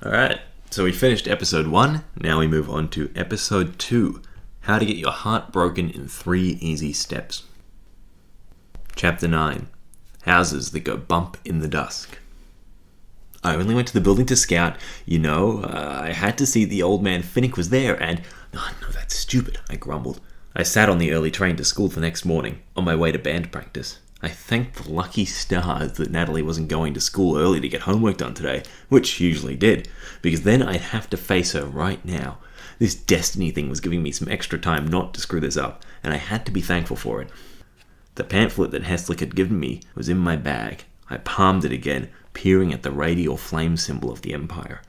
Alright, so we finished episode 1, now we move on to episode 2, how to get your heart broken in 3 easy steps. Chapter 9, houses that go bump in the dusk. I only went to the building to scout, I had to see the old man Finnick was there and... Oh no, that's stupid, I grumbled. I sat on the early train to school the next morning, on my way to band practice. I thanked the lucky stars that Natalie wasn't going to school early to get homework done today, which she usually did, because then I'd have to face her right now. This destiny thing was giving me some extra time not to screw this up, and I had to be thankful for it. The pamphlet that Heslick had given me was in my bag. I palmed it again, peering at the radial flame symbol of the Empire.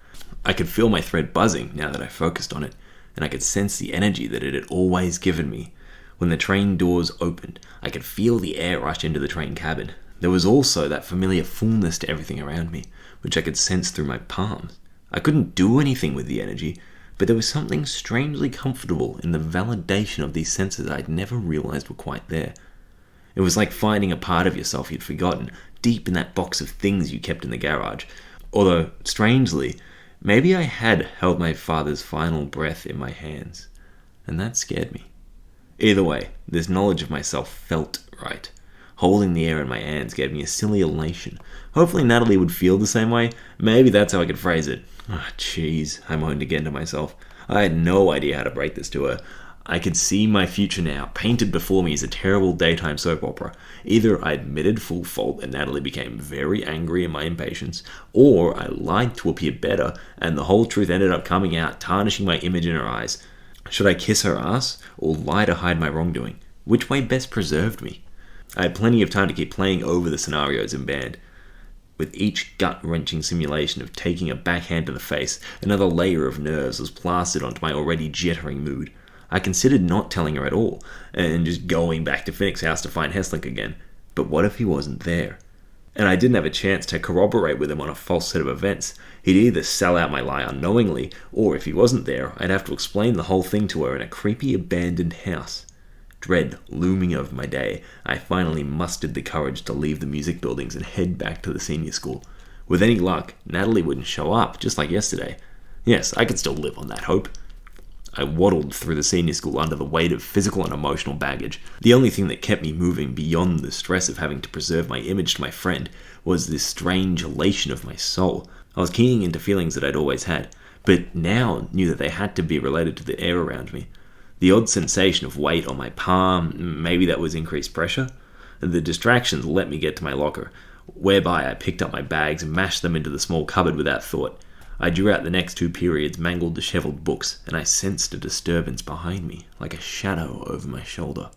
I could feel my thread buzzing now that I focused on it, and I could sense the energy that it had always given me. When the train doors opened, I could feel the air rush into the train cabin. There was also that familiar fullness to everything around me, which I could sense through my palms. I couldn't do anything with the energy, but there was something strangely comfortable in the validation of these senses I'd never realized were quite there. It was like finding a part of yourself you'd forgotten, deep in that box of things you kept in the garage. Although, strangely, maybe I had held my father's final breath in my hands, and that scared me. Either way, this knowledge of myself felt right. Holding the air in my hands gave me a silly elation. Hopefully Natalie would feel the same way. Maybe that's how I could phrase it. Jeez, I moaned again to myself. I had no idea how to break this to her. I could see my future now, painted before me as a terrible daytime soap opera. Either I admitted full fault and Natalie became very angry in my impatience, or I lied to appear better and the whole truth ended up coming out, tarnishing my image in her eyes. Should I kiss her ass, or lie to hide my wrongdoing? Which way best preserved me? I had plenty of time to keep playing over the scenarios in band. With each gut-wrenching simulation of taking a backhand to the face, another layer of nerves was plastered onto my already jittering mood. I considered not telling her at all, and just going back to Finnick's house to find Heslick again. But what if he wasn't there? And I didn't have a chance to corroborate with him on a false set of events. He'd either sell out my lie unknowingly, or if he wasn't there, I'd have to explain the whole thing to her in a creepy abandoned house. Dread looming over my day, I finally mustered the courage to leave the music buildings and head back to the senior school. With any luck, Natalie wouldn't show up, just like yesterday. Yes, I could still live on that hope. I waddled through the senior school under the weight of physical and emotional baggage. The only thing that kept me moving beyond the stress of having to preserve my image to my friend was this strange elation of my soul. I was keying into feelings that I'd always had, but now knew that they had to be related to the air around me. The odd sensation of weight on my palm, maybe that was increased pressure. The distractions let me get to my locker, whereby I picked up my bags and mashed them into the small cupboard without thought. I drew out the next 2 periods' mangled, disheveled books, and I sensed a disturbance behind me, like a shadow over my shoulder.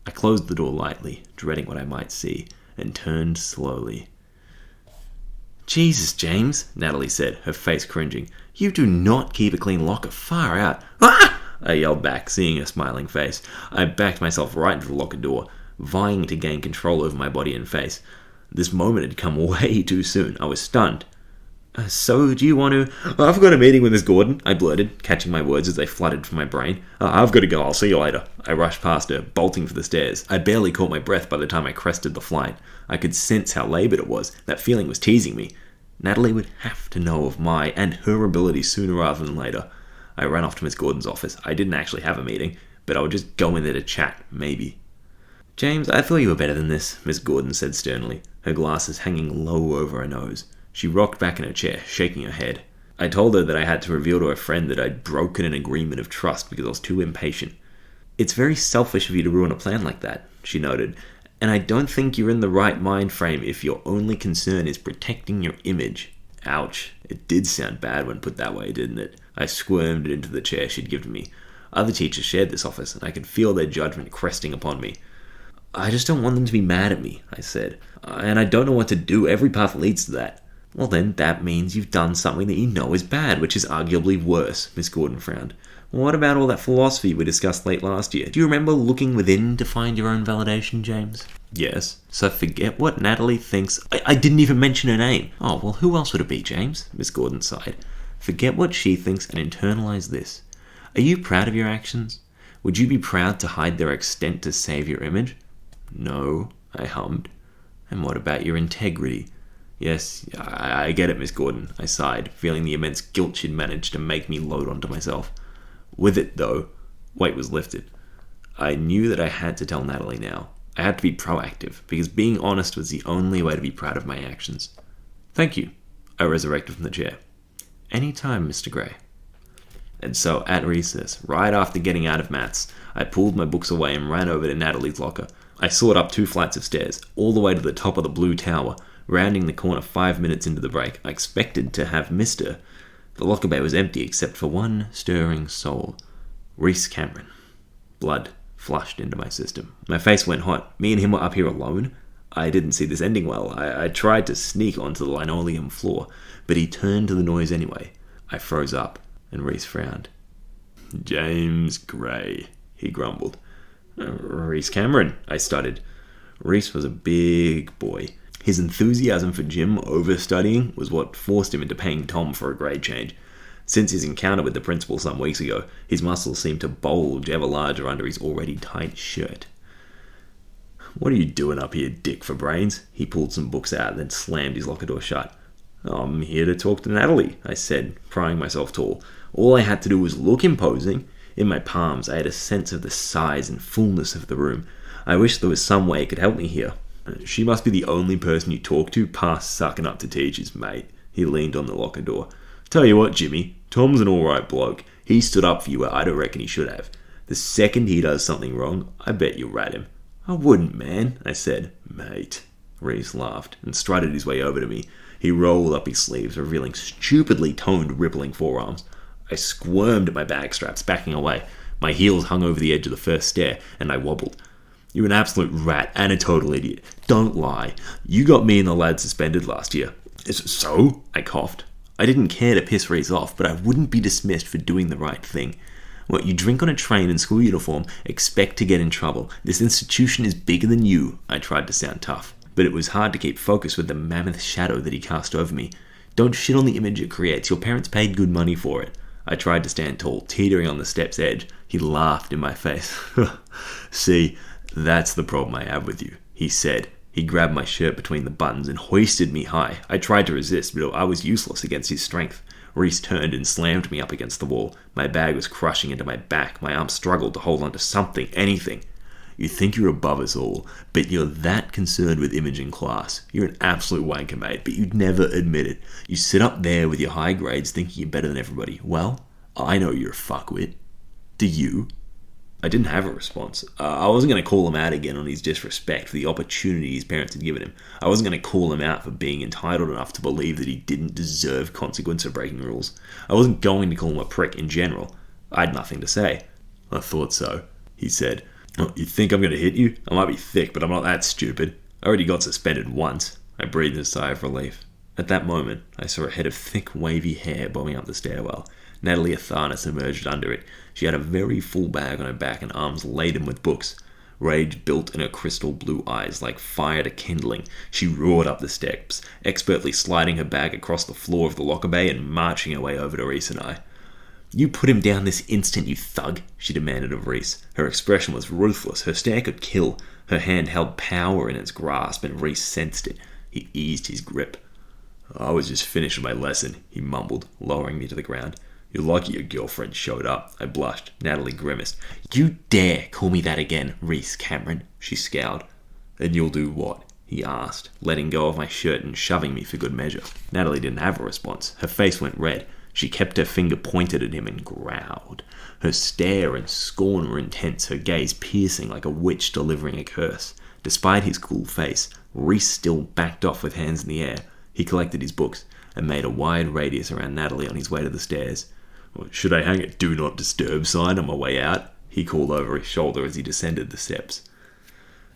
I closed the door lightly, dreading what I might see, and turned slowly. "Jesus, James," Natalie said, her face cringing. "You do not keep a clean locker, far out." "Ah!" I yelled back, seeing her smiling face. I backed myself right into the locker door, vying to gain control over my body and face. This moment had come way too soon. I was stunned. "So, do you want to..." "I've got a meeting with Miss Gordon," I blurted, catching my words as they flooded from my brain. "I've got to go, I'll see you later." I rushed past her, bolting for the stairs. I barely caught my breath by the time I crested the flight. I could sense how laboured it was. That feeling was teasing me. Natalie would have to know of my and her ability sooner rather than later. I ran off to Miss Gordon's office. I didn't actually have a meeting, but I would just go in there to chat, maybe. "James, I thought you were better than this," Miss Gordon said sternly, her glasses hanging low over her nose. She rocked back in her chair, shaking her head. I told her that I had to reveal to her friend that I'd broken an agreement of trust because I was too impatient. "It's very selfish of you to ruin a plan like that," she noted, "and I don't think you're in the right mind frame if your only concern is protecting your image." Ouch. It did sound bad when put that way, didn't it? I squirmed into the chair she'd given me. Other teachers shared this office, and I could feel their judgment cresting upon me. "I just don't want them to be mad at me," I said, "and I don't know what to do. Every path leads to that." "Well then, that means you've done something that you know is bad, which is arguably worse," Miss Gordon frowned. "What about all that philosophy we discussed late last year? Do you remember looking within to find your own validation, James?" "Yes." "So forget what Natalie thinks..." I didn't even mention her name." "Oh, well, who else would it be, James?" Miss Gordon sighed. "Forget what she thinks and internalize this. Are you proud of your actions? Would you be proud to hide their extent to save your image?" "No," I hummed. "And what about your integrity? Yes, I get it, Miss Gordon, I sighed, feeling the immense guilt she'd managed to make me load onto myself. With it, though, weight was lifted. I knew that I had to tell Natalie now. I had to be proactive, because being honest was the only way to be proud of my actions. Thank you, I resurrected from the chair. Any time, Mr. Gray. And so, at recess, right after getting out of maths, I pulled my books away and ran over to Natalie's locker. I soared up 2 flights of stairs, all the way to the top of the blue tower. Rounding the corner 5 minutes into the break, I expected to have missed her. The locker bay was empty except for one stirring soul. Rhys Cameron. Blood flushed into my system. My face went hot. Me and him were up here alone? I didn't see this ending well. I tried to sneak onto the linoleum floor, but he turned to the noise anyway. I froze up, and Rhys frowned. James Gray, he grumbled. Rhys Cameron, I stuttered. Rhys was a big boy. His enthusiasm for gym over studying was what forced him into paying Tom for a grade change. Since his encounter with the principal some weeks ago, his muscles seemed to bulge ever larger under his already tight shirt. What are you doing up here, dick for brains? He pulled some books out, then slammed his locker door shut. I'm here to talk to Natalie, I said, prying myself tall. All I had to do was look imposing. In my palms, I had a sense of the size and fullness of the room. I wished there was some way it could help me here. She must be the only person you talk to past sucking up to teachers, mate. He leaned on the locker door. Tell you what, Jimmy, Tom's an alright bloke. He stood up for you where I don't reckon he should have. The second he does something wrong, I bet you'll rat him. I wouldn't, man, I said. Mate. Rhys laughed and strutted his way over to me. He rolled up his sleeves, revealing stupidly toned, rippling forearms. I squirmed at my bag straps, backing away. My heels hung over the edge of the first stair, and I wobbled. You're an absolute rat and a total idiot. Don't lie. You got me and the lad suspended last year. So? I coughed. I didn't care to piss Rhys off, but I wouldn't be dismissed for doing the right thing. What, you drink on a train in school uniform, expect to get in trouble. This institution is bigger than you. I tried to sound tough, but it was hard to keep focus with the mammoth shadow that he cast over me. Don't shit on the image it creates. Your parents paid good money for it. I tried to stand tall, teetering on the step's edge. He laughed in my face. See, that's the problem I have with you, he said. He grabbed my shirt between the buttons and hoisted me high. I tried to resist, but I was useless against his strength. Rhys turned and slammed me up against the wall. My bag was crushing into my back. My arms struggled to hold on to something, anything. You think you're above us all, but you're that concerned with image in class. You're an absolute wanker, mate, but you'd never admit it. You sit up there with your high grades thinking you're better than everybody. Well, I know you're a fuckwit. Do you? I didn't have a response. I wasn't going to call him out again on his disrespect for the opportunity his parents had given him. I wasn't going to call him out for being entitled enough to believe that he didn't deserve consequence for breaking rules. I wasn't going to call him a prick in general. I had nothing to say. I thought so, he said. Oh, you think I'm going to hit you? I might be thick, but I'm not that stupid. I already got suspended once. I breathed a sigh of relief. At that moment, I saw a head of thick, wavy hair bobbing up the stairwell. Natalie Athanas emerged under it. She had a very full bag on her back and arms laden with books. Rage built in her crystal blue eyes like fire to kindling. She roared up the steps, expertly sliding her bag across the floor of the locker bay and marching her way over to Rhys and I. You put him down this instant, you thug, she demanded of Rhys. Her expression was ruthless. Her stare could kill. Her hand held power in its grasp, and Rhys sensed it. He eased his grip. I was just finishing my lesson, he mumbled, lowering me to the ground. You're lucky your girlfriend showed up. I blushed. Natalie grimaced. You dare call me that again, Rhys Cameron, she scowled. And you'll do what? He asked, letting go of my shirt and shoving me for good measure. Natalie didn't have a response. Her face went red. She kept her finger pointed at him and growled. Her stare and scorn were intense, her gaze piercing like a witch delivering a curse. Despite his cool face, Rhys still backed off with hands in the air. He collected his books and made a wide radius around Natalie on his way to the stairs. Should I hang a do not disturb sign on my way out? He called over his shoulder as he descended the steps.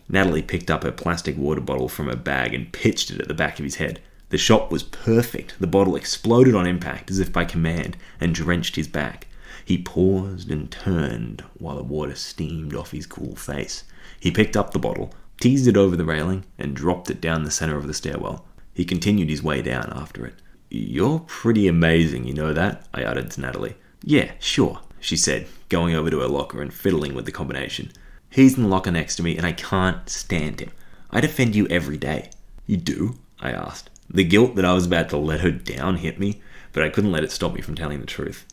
Natalie picked up her plastic water bottle from her bag and pitched it at the back of his head. The shot was perfect. The bottle exploded on impact as if by command and drenched his back. He paused and turned while the water steamed off his cool face. He picked up the bottle, teased it over the railing, and dropped it down the center of the stairwell. He continued his way down after it. You're pretty amazing, you know that? I uttered to Natalie. Yeah, sure, she said, going over to her locker and fiddling with the combination. He's in the locker next to me and I can't stand him. I defend you every day. You do? I asked. The guilt that I was about to let her down hit me, but I couldn't let it stop me from telling the truth.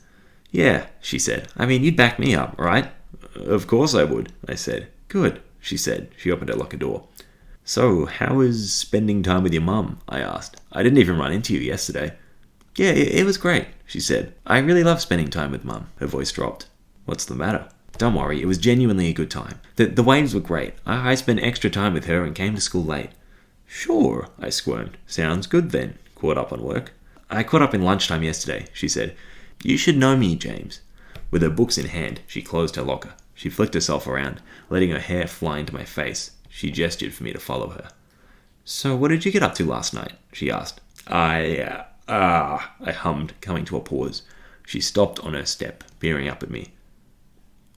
"Yeah," she said. "I mean, you'd back me up, right?" "Of course I would," I said. "Good," she said. She opened her locker door. "So, how is spending time with your mum?" I asked. "I didn't even run into you yesterday." "Yeah, it was great," she said. "I really love spending time with Mum." Her voice dropped. "What's the matter?" "Don't worry, it was genuinely a good time. The waves were great. I spent extra time with her and came to school late." "Sure," I squirmed. "Sounds good then. Caught up on work?" "I caught up in lunchtime yesterday," she said. "You should know me, James." With her books in hand, she closed her locker. She flicked herself around, letting her hair fly into my face. She gestured for me to follow her. "So what did you get up to last night?" she asked. I hummed, coming to a pause. She stopped on her step, peering up at me.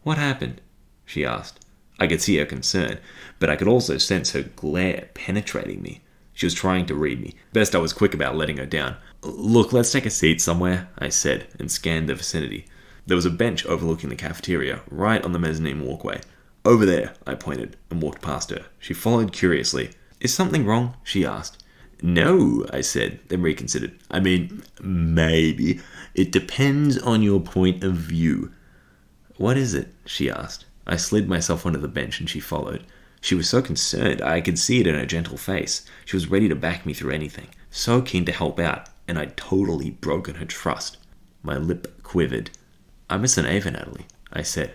"What happened?" she asked. I could see her concern, but I could also sense her glare penetrating me. She was trying to read me. Best I was quick about letting her down. "Look, let's take a seat somewhere," I said, and scanned the vicinity. There was a bench overlooking the cafeteria, right on the mezzanine walkway. "Over there," I pointed, and walked past her. She followed curiously. "Is something wrong?" she asked. "No," I said, then reconsidered. "I mean, maybe. It depends on your point of view." "What is it?" she asked. I slid myself onto the bench and she followed. She was so concerned, I could see it in her gentle face. She was ready to back me through anything, so keen to help out, and I'd totally broken her trust. My lip quivered. "I'm a Synaver, Natalie," I said.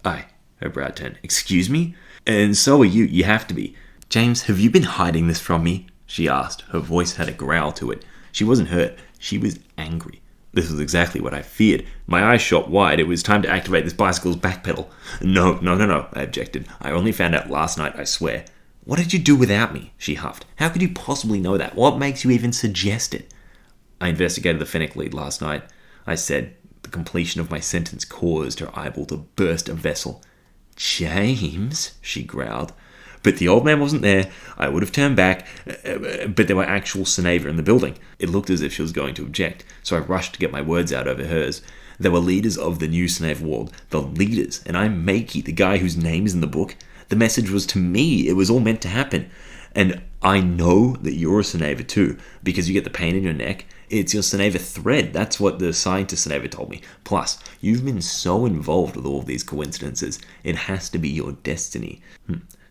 "Aye," her brow turned. "Excuse me? And so are you. You have to be." "James, have you been hiding this from me?" she asked. Her voice had a growl to it. She wasn't hurt. She was angry. This was exactly what I feared. My eyes shot wide. It was time to activate this bicycle's back pedal. No, I objected. "I only found out last night, I swear." "What did you do without me?" she huffed. "How could you possibly know that? What makes you even suggest it?" "I investigated the Fennec lead last night," I said. The completion of my sentence caused her eyeball to burst a vessel. "James," she growled. "But the old man wasn't there. I would have turned back, but there were actual Synaver in the building." It looked as if she was going to object, so I rushed to get my words out over hers. "There were leaders of the new Synaver world. The leaders, and I'm Makey, the guy whose name is in the book. The message was to me. It was all meant to happen. And I know that you're a Synaver too, because you get the pain in your neck. It's your Synaver thread. That's what the scientist Synaver told me. Plus, you've been so involved with all of these coincidences. It has to be your destiny."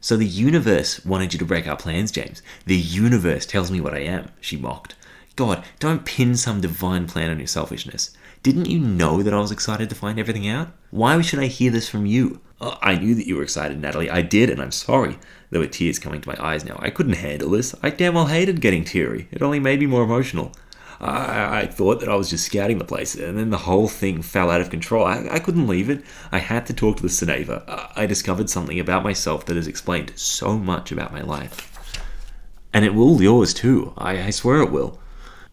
"So the universe wanted you to break our plans, James. The universe tells me what I am," she mocked. "God, don't pin some divine plan on your selfishness. Didn't you know that I was excited to find everything out? Why should I hear this from you?" "I knew that you were excited, Natalie. I did, and I'm sorry." There were tears coming to my eyes now. I couldn't handle this. I damn well hated getting teary. It only made me more emotional. I thought that I was just scouting the place, and then the whole thing fell out of control. I couldn't leave it. I had to talk to the Synaver. I discovered something about myself that has explained so much about my life. And it will yours too. I swear it will.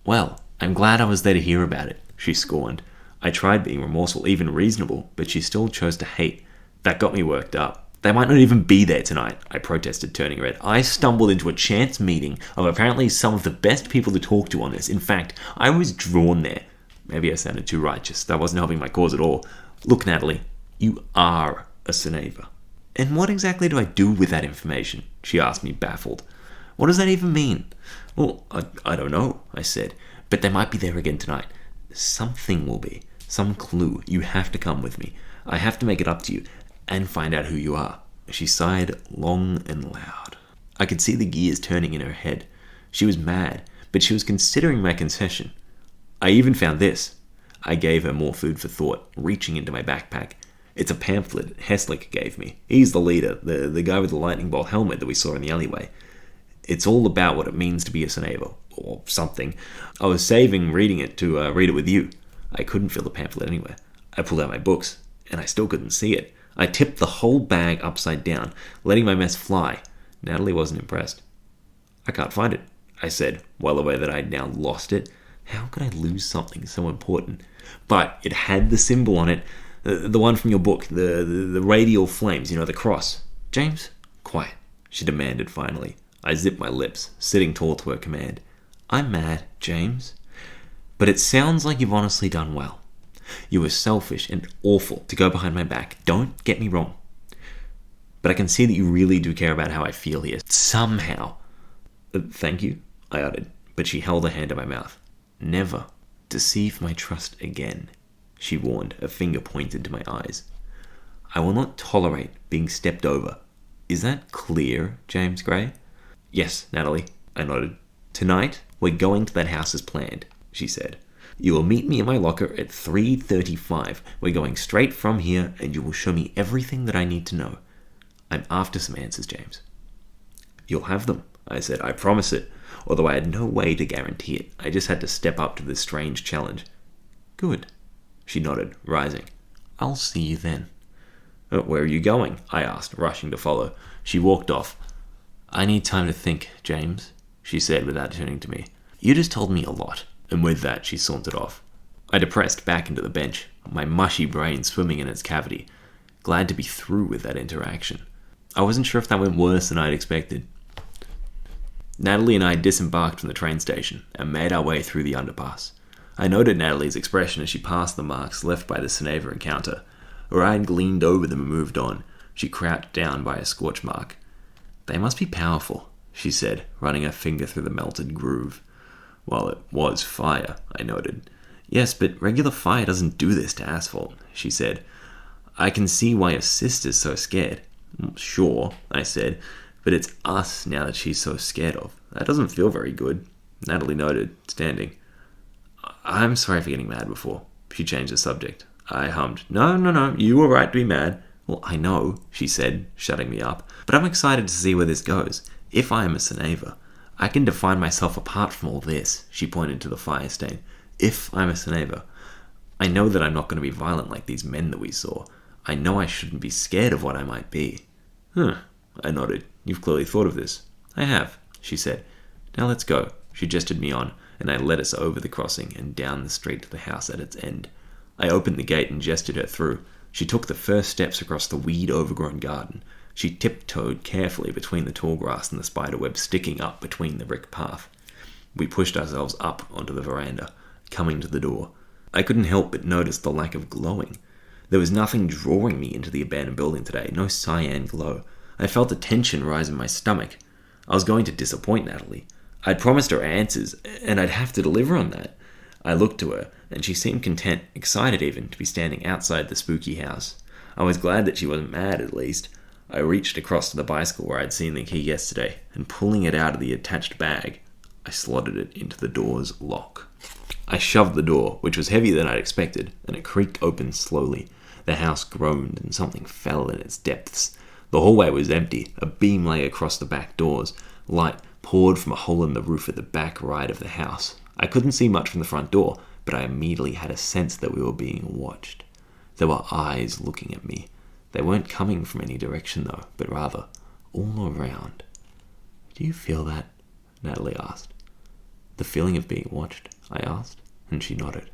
"Well, I'm glad I was there to hear about it," she scorned. I tried being remorseful, even reasonable, but she still chose to hate. That got me worked up. "They might not even be there tonight," I protested, turning red. "I stumbled into a chance meeting of apparently some of the best people to talk to on this. In fact, I was drawn there." Maybe I sounded too righteous. That wasn't helping my cause at all. "Look, Natalie, you are a Synaver." "And what exactly do I do with that information?" she asked me, baffled. "What does that even mean?" "Well, I don't know," I said. "But they might be there again tonight. Something will be. Some clue. You have to come with me. I have to make it up to you and find out who you are." She sighed long and loud. I could see the gears turning in her head. She was mad, but she was considering my concession. "I even found this." I gave her more food for thought, reaching into my backpack. It's a pamphlet Heslick gave me. He's the leader, the guy with the lightning bolt helmet that we saw in the alleyway. It's all about what it means to be a Synaver, or something. I was saving reading it to read it with you. I couldn't feel the pamphlet anywhere. I pulled out my books, and I still couldn't see it. I tipped the whole bag upside down, letting my mess fly. Natalie wasn't impressed. "I can't find it," I said, well aware that I'd now lost it. How could I lose something so important? But it had the symbol on it, the one from your book, the radial flames, the cross. "James, quiet," she demanded finally. I zipped my lips, sitting tall to her command. "I'm mad, James. But it sounds like you've honestly done well. You were selfish and awful to go behind my back. Don't get me wrong. But I can see that you really do care about how I feel here. Somehow." "Thank you," I uttered, but she held her hand to my mouth. Never deceive my trust again, she warned, a finger pointed to my eyes. I will not tolerate being stepped over. Is that clear, James Gray? Yes, Natalie, I nodded. Tonight, we're going to that house as planned, she said. You will meet me in my locker at 3:35. We're going straight from here, and you will show me everything that I need to know. I'm after some answers, James. You'll have them, I said. I promise it. Although I had no way to guarantee it. I just had to step up to this strange challenge. Good, she nodded, rising. I'll see you then. Where are you going? I asked, rushing to follow. She walked off. I need time to think, James, she said without turning to me. You just told me a lot. And with that, she sauntered off. I depressed back into the bench, my mushy brain swimming in its cavity, glad to be through with that interaction. I wasn't sure if that went worse than I'd expected. Natalie and I disembarked from the train station and made our way through the underpass. I noted Natalie's expression as she passed the marks left by the Seneva encounter. Her eye gleamed over them and moved on. She crouched down by a scorch mark. They must be powerful, she said, running her finger through the melted groove. Well, it was fire, I noted. Yes, but regular fire doesn't do this to asphalt, she said. I can see why your sister's so scared. Sure, I said, but it's us now that she's so scared of. That doesn't feel very good, Natalie noted, standing. I'm sorry for getting mad before. She changed the subject. I hummed. No, you were right to be mad. Well, I know, she said, shutting me up, but I'm excited to see where this goes. If I am a Seneva, I can define myself apart from all this, she pointed to the fire stain. If I'm a Seneva, I know that I'm not going to be violent like these men that we saw. I know I shouldn't be scared of what I might be. I nodded. You've clearly thought of this. I have, she said. Now let's go. She gestured me on, and I led us over the crossing and down the street to the house at its end. I opened the gate and gestured her through. She took the first steps across the weed-overgrown garden. She tiptoed carefully between the tall grass and the spiderweb sticking up between the brick path. We pushed ourselves up onto the veranda, coming to the door. I couldn't help but notice the lack of glowing. There was nothing drawing me into the abandoned building today, no cyan glow. I felt a tension rise in my stomach. I was going to disappoint Natalie. I'd promised her answers, and I'd have to deliver on that. I looked to her, and she seemed content, excited even, to be standing outside the spooky house. I was glad that she wasn't mad, at least. I reached across to the bicycle where I'd seen the key yesterday, and pulling it out of the attached bag, I slotted it into the door's lock. I shoved the door, which was heavier than I'd expected, and it creaked open slowly. The house groaned, and something fell in its depths. The hallway was empty. A beam lay across the back doors. Light poured from a hole in the roof at the back right of the house. I couldn't see much from the front door, but I immediately had a sense that we were being watched. There were eyes looking at me. They weren't coming from any direction, though, but rather all around. Do you feel that? Natalie asked. The feeling of being watched? I asked, and she nodded.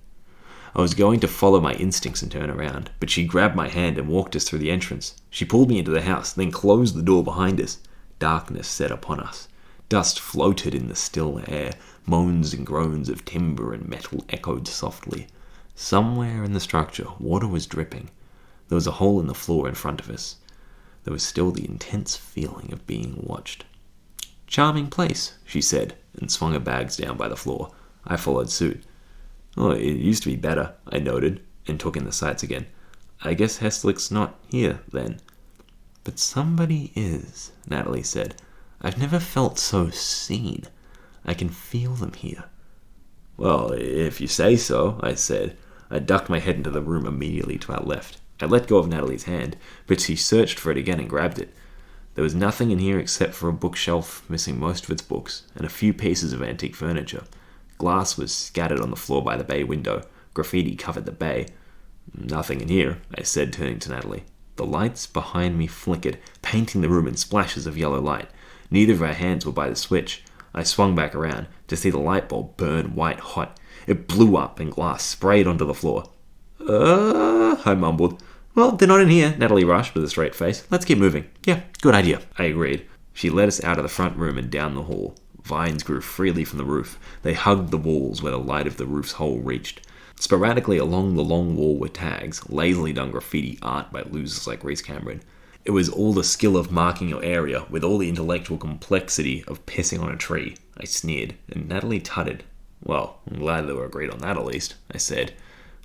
I was going to follow my instincts and turn around, but she grabbed my hand and walked us through the entrance. She pulled me into the house, then closed the door behind us. Darkness set upon us. Dust floated in the still air. Moans and groans of timber and metal echoed softly. Somewhere in the structure, water was dripping. There was a hole in the floor in front of us. There was still the intense feeling of being watched. Charming place, she said, and swung her bags down by the floor. I followed suit. Oh, it used to be better, I noted, and took in the sights again. I guess Hestlick's not here, then. But somebody is, Natalie said. I've never felt so seen. I can feel them here. Well, if you say so, I said. I ducked my head into the room immediately to our left. I let go of Natalie's hand, but she searched for it again and grabbed it. There was nothing in here except for a bookshelf missing most of its books and a few pieces of antique furniture. Glass was scattered on the floor by the bay window. Graffiti covered the bay. Nothing in here, I said, turning to Natalie. The lights behind me flickered, painting the room in splashes of yellow light. Neither of our hands were by the switch. I swung back around to see the light bulb burn white hot. It blew up and glass sprayed onto the floor. I mumbled. Well, they're not in here, Natalie rushed with a straight face. Let's keep moving. Yeah, good idea, I agreed. She led us out of the front room and down the hall. Vines grew freely from the roof. They hugged the walls where the light of the roof's hole reached. Sporadically along the long wall were tags, lazily done graffiti art by losers like Reese Cameron. It was all the skill of marking your area with all the intellectual complexity of pissing on a tree. I sneered, and Natalie tutted. Well, I'm glad they were agreed on that at least, I said.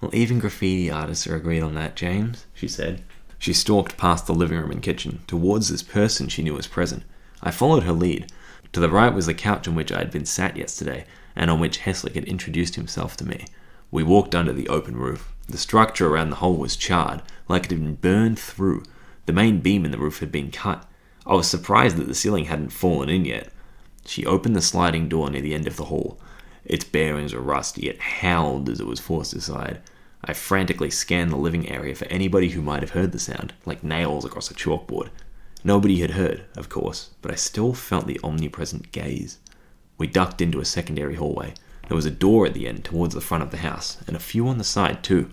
Well, even graffiti artists are agreed on that, James, she said. She stalked past the living room and kitchen, towards this person she knew was present. I followed her lead. To the right was the couch on which I had been sat yesterday, and on which Heslick had introduced himself to me. We walked under the open roof. The structure around the hole was charred, like it had been burned through. The main beam in the roof had been cut. I was surprised that the ceiling hadn't fallen in yet. She opened the sliding door near the end of the hall. Its bearings were rusty. It howled as it was forced aside. I frantically scanned the living area for anybody who might have heard the sound, like nails across a chalkboard. Nobody had heard, of course, but I still felt the omnipresent gaze. We ducked into a secondary hallway. There was a door at the end towards the front of the house, and a few on the side too.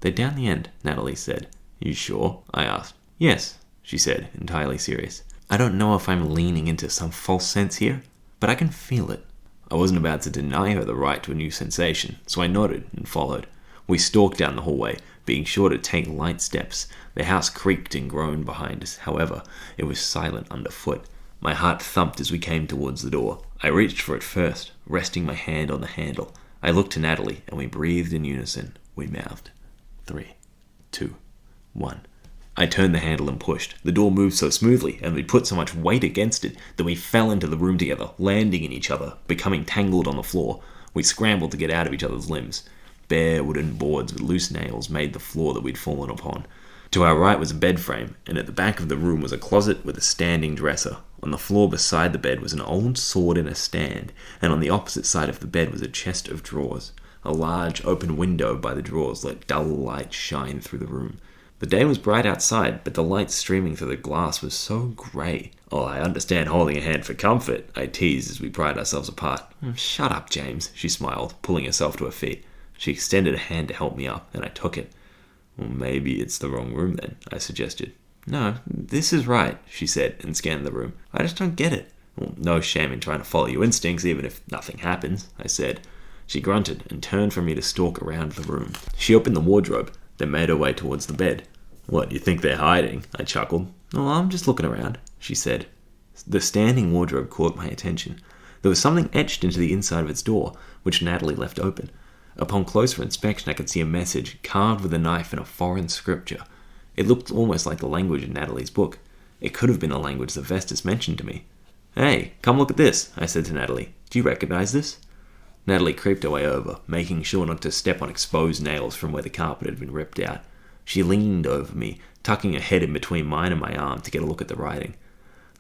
They're down the end, Natalie said. You sure? I asked. Yes, she said, entirely serious. I don't know if I'm leaning into some false sense here, but I can feel it. I wasn't about to deny her the right to a new sensation, so I nodded and followed. We stalked down the hallway, being sure to take light steps. The house creaked and groaned behind us. However, it was silent underfoot. My heart thumped as we came towards the door. I reached for it first, resting my hand on the handle. I looked to Natalie, and we breathed in unison. We mouthed. 3, 2, 1. I turned the handle and pushed. The door moved so smoothly, and we put so much weight against it, that we fell into the room together, landing in each other, becoming tangled on the floor. We scrambled to get out of each other's limbs. Bare wooden boards with loose nails made the floor that we'd fallen upon. To our right was a bed frame, and at the back of the room was a closet with a standing dresser. On the floor beside the bed was an old sword in a stand, and on the opposite side of the bed was a chest of drawers. A large open window by the drawers let dull light shine through the room. The day was bright outside, but the light streaming through the glass was so grey. Oh, I understand holding a hand for comfort, I teased as we pried ourselves apart. Shut up, James, she smiled, pulling herself to her feet. She extended a hand to help me up, and I took it. Well, maybe it's the wrong room then, I suggested. No, this is right, she said, and scanned the room. I just don't get it. Well, no shame in trying to follow your instincts, even if nothing happens, I said. She grunted and turned for me to stalk around the room. She opened the wardrobe, then made her way towards the bed. What, you think they're hiding? I chuckled. Oh, I'm just looking around, she said. The standing wardrobe caught my attention. There was something etched into the inside of its door, which Natalie left open. Upon closer inspection, I could see a message carved with a knife in a foreign scripture. It looked almost like the language in Natalie's book. It could have been the language that Vestas mentioned to me. Hey, come look at this, I said to Natalie. Do you recognize this? Natalie creeped her way over, making sure not to step on exposed nails from where the carpet had been ripped out. She leaned over me, tucking her head in between mine and my arm to get a look at the writing.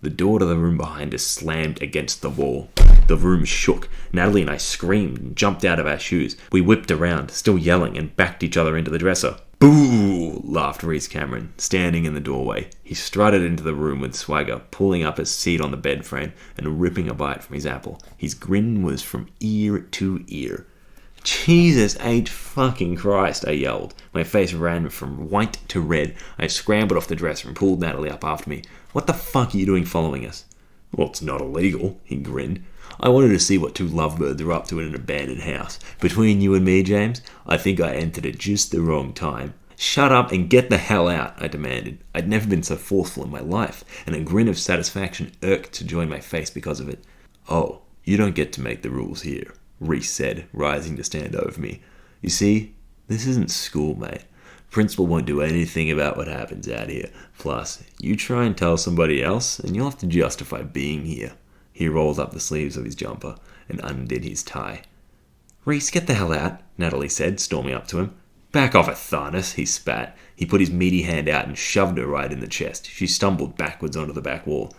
The door to the room behind us slammed against the wall. The room shook. Natalie and I screamed and jumped out of our shoes. We whipped around, still yelling, and backed each other into the dresser. Boo! Laughed Rhys Cameron, standing in the doorway. He strutted into the room with swagger, pulling up his seat on the bed frame and ripping a bite from his apple. His grin was from ear to ear. Jesus H. fucking Christ, I yelled. My face ran from white to red. I scrambled off the dresser and pulled Natalie up after me. What the fuck are you doing following us? Well, it's not illegal, he grinned. I wanted to see what two lovebirds are up to in an abandoned house. Between you and me, James, I think I entered at just the wrong time. Shut up and get the hell out, I demanded. I'd never been so forceful in my life, and a grin of satisfaction irked to join my face because of it. Oh, you don't get to make the rules here, Rhys said, rising to stand over me. You see, this isn't school, mate. Principal won't do anything about what happens out here. Plus, you try and tell somebody else, and you'll have to justify being here. He rolled up the sleeves of his jumper and undid his tie. Rhys, get the hell out, Natalie said, storming up to him. Back off, Athanas, he spat. He put his meaty hand out and shoved her right in the chest. She stumbled backwards onto the back wall.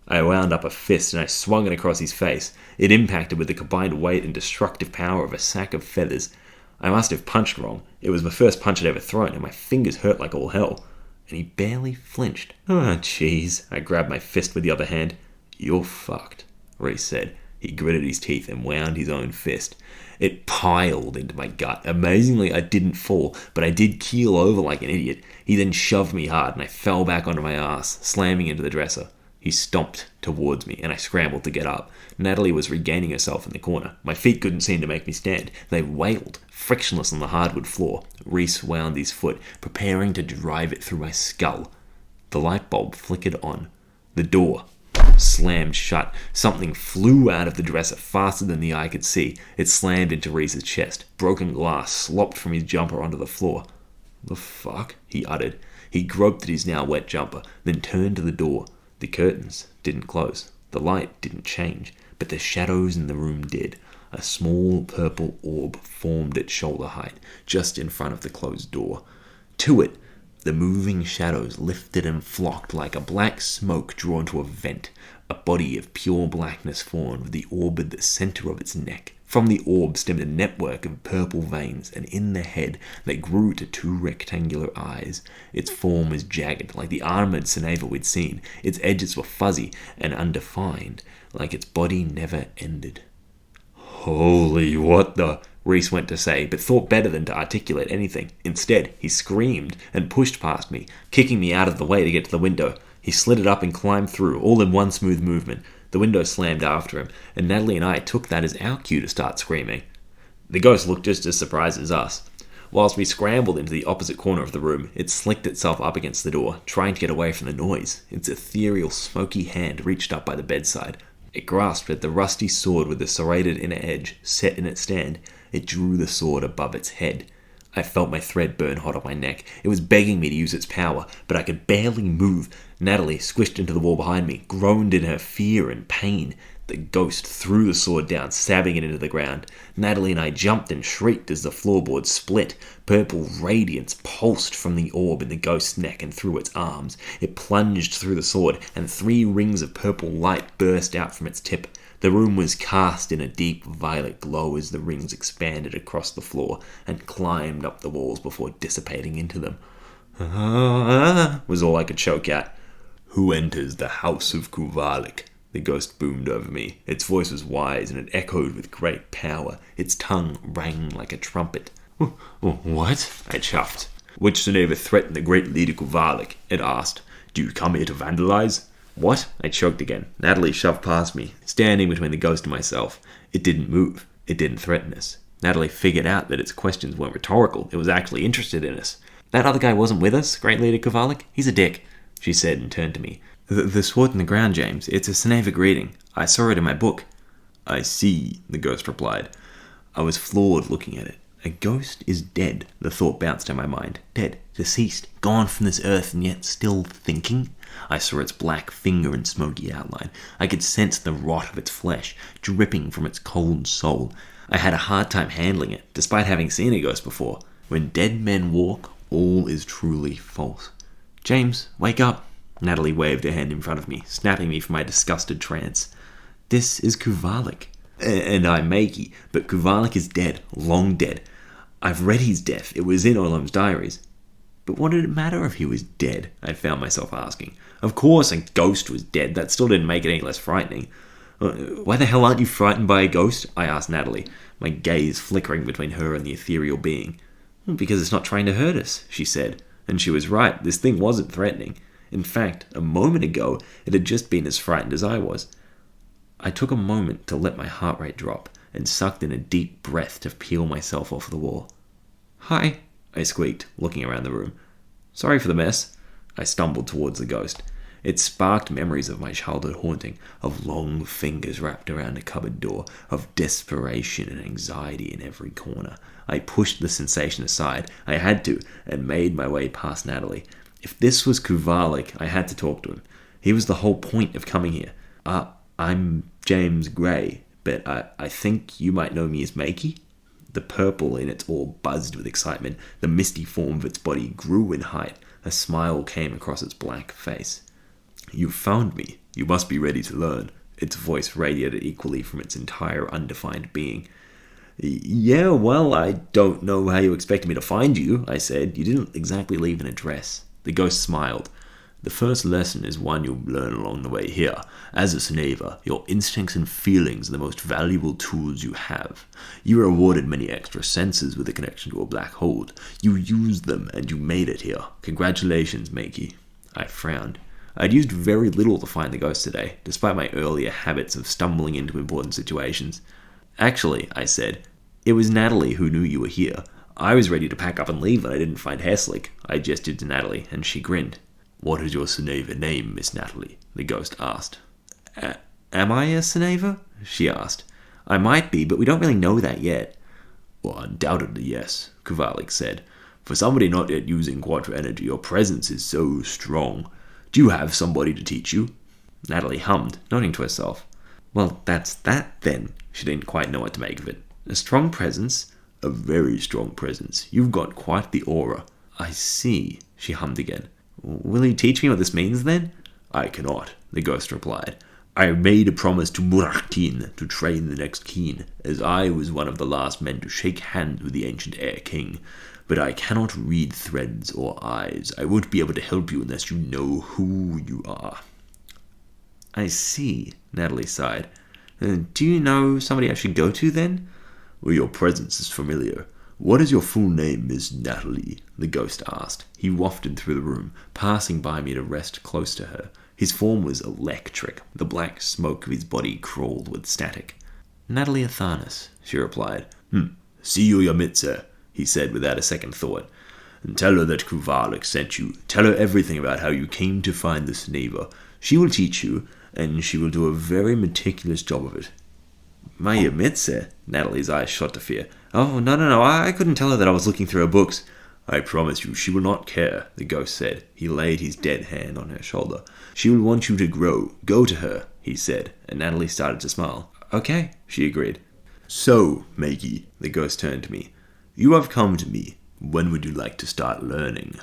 I wound up a fist and I swung it across his face. It impacted with the combined weight and destructive power of a sack of feathers. I must have punched wrong. It was the first punch I'd ever thrown, and my fingers hurt like all hell. And he barely flinched. Oh, jeez. I grabbed my fist with the other hand. You're fucked, Rhys said. He gritted his teeth and wound his own fist. It piled into my gut. Amazingly, I didn't fall, but I did keel over like an idiot. He then shoved me hard, and I fell back onto my ass, slamming into the dresser. He stomped towards me, and I scrambled to get up. Natalie was regaining herself in the corner. My feet couldn't seem to make me stand. They wailed, frictionless on the hardwood floor. Rhys wound his foot, preparing to drive it through my skull. The light bulb flickered on. The door slammed shut. Something flew out of the dresser faster than the eye could see. It slammed into Reese's chest. Broken glass slopped from his jumper onto the floor. "The fuck?" he uttered. He groped at his now wet jumper, then turned to the door. The curtains didn't close. The light didn't change, but the shadows in the room did. A small purple orb formed at shoulder height, just in front of the closed door. To it, the moving shadows lifted and flocked like a black smoke drawn to a vent. A body of pure blackness formed with the orb at the center of its neck. From the orb stemmed a network of purple veins, and in the head they grew to 2 rectangular eyes. Its form was jagged, like the armored Seneva we'd seen. Its edges were fuzzy and undefined, like its body never ended. "Holy, what the..." Reese went to say, but thought better than to articulate anything. Instead, he screamed and pushed past me, kicking me out of the way to get to the window. He slid it up and climbed through, all in one smooth movement. The window slammed after him, and Natalie and I took that as our cue to start screaming. The ghost looked just as surprised as us. Whilst we scrambled into the opposite corner of the room, it slicked itself up against the door, trying to get away from the noise. Its ethereal, smoky hand reached up by the bedside. It grasped at the rusty sword with the serrated inner edge set in its stand. It drew the sword above its head. I felt my thread burn hot on my neck. It was begging me to use its power, but I could barely move. Natalie, squished into the wall behind me, groaned in her fear and pain. The ghost threw the sword down, stabbing it into the ground. Natalie and I jumped and shrieked as the floorboards split. Purple radiance pulsed from the orb in the ghost's neck and through its arms. It plunged through the sword, and 3 rings of purple light burst out from its tip. The room was cast in a deep violet glow as the rings expanded across the floor and climbed up the walls before dissipating into them. Was all I could choke out. "Who enters the house of Kuvalik?" The ghost boomed over me. Its voice was wise, and it echoed with great power. Its tongue rang like a trumpet. "What?" I chuffed. "Which Seneva threatened the great leader Kuvalik?" it asked. "Do you come here to vandalize?" "What?" I choked again. Natalie shoved past me, standing between the ghost and myself. It didn't move. It didn't threaten us. Natalie figured out that its questions weren't rhetorical. It was actually interested in us. "That other guy wasn't with us, great leader Kuvalik. He's a dick," she said and turned to me. The sword in the ground, James. It's a Seneva greeting. I saw it in my book." "I see," the ghost replied. I was floored looking at it. A ghost is dead, the thought bounced in my mind. Dead, deceased, gone from this earth, and yet still thinking? I saw its black finger and smoky outline. I could sense the rot of its flesh, dripping from its cold soul. I had a hard time handling it, despite having seen a ghost before. When dead men walk, all is truly false. "James, wake up." Natalie waved her hand in front of me, snapping me from my disgusted trance. "This is Kuvalik." "And I'm Makey, but Kuvalik is dead, long dead. I've read his death. It was in Olam's diaries." "But what did it matter if he was dead?" I found myself asking. Of course a ghost was dead. That still didn't make it any less frightening. "Why the hell aren't you frightened by a ghost?" I asked Natalie, my gaze flickering between her and the ethereal being. "Because it's not trying to hurt us," she said. And she was right. This thing wasn't threatening. In fact, a moment ago, it had just been as frightened as I was. I took a moment to let my heart rate drop and sucked in a deep breath to peel myself off the wall. "Hi," I squeaked, looking around the room. "Sorry for the mess." I stumbled towards the ghost. It sparked memories of my childhood haunting, of long fingers wrapped around a cupboard door, of desperation and anxiety in every corner. I pushed the sensation aside. I had to, and made my way past Natalie. If this was Kuvalik, I had to talk to him. He was the whole point of coming here. I'm James Gray, but I think you might know me as Makey." The purple in its orb buzzed with excitement. The misty form of its body grew in height. A smile came across its black face. "You've found me. You must be ready to learn." Its voice radiated equally from its entire undefined being. "Yeah, well, I don't know how you expected me to find you," I said. "You didn't exactly leave an address." The ghost smiled. "The first lesson is one you'll learn along the way here. As a Seneva, your instincts and feelings are the most valuable tools you have. You were awarded many extra senses with a connection to a black hole. You used them, and you made it here. Congratulations, Makey." I frowned. I'd used very little to find the ghost today, despite my earlier habits of stumbling into important situations. "Actually," I said, "it was Natalie who knew you were here. I was ready to pack up and leave when I didn't find Hairslick." I gestured to Natalie, and she grinned. "What is your Seneva name, Miss Natalie?" the ghost asked. Am I a Seneva? She asked. I might be, but we don't really know that yet. Well, undoubtedly yes, Kovalik said. For somebody not yet using Quadra energy, your presence is so strong. Do you have somebody to teach you? Natalie hummed, nodding to herself. Well, that's that then. She didn't quite know what to make of it. A strong presence? A very strong presence. You've got quite the aura. I see, she hummed again. Will you teach me what this means then? I cannot, the ghost replied. I made a promise to Muraktin to train the next king, as I was one of the last men to shake hands with the ancient Air King. But I cannot read threads or eyes. I won't be able to help you unless you know who you are. I see, Natalie sighed. Do you know somebody I should go to then? Well, your presence is familiar. What is your full name, Miss Natalie? The ghost asked. He wafted through the room, passing by me to rest close to her. His form was electric. The black smoke of his body crawled with static. Natalie Athanas, she replied. See you, Yamitsa, he said without a second thought. And tell her that Kovalik sent you. Tell her everything about how you came to find the Seneva. She will teach you, and she will do a very meticulous job of it. My Yamitsa? Natalie's eyes shot to fear. Oh, no, I couldn't tell her that I was looking through her books. I promise you, she will not care, the ghost said. He laid his dead hand on her shoulder. She will want you to grow. Go to her, he said, and Natalie started to smile. Okay, she agreed. So, Maggie, the ghost turned to me. You have come to me. When would you like to start learning?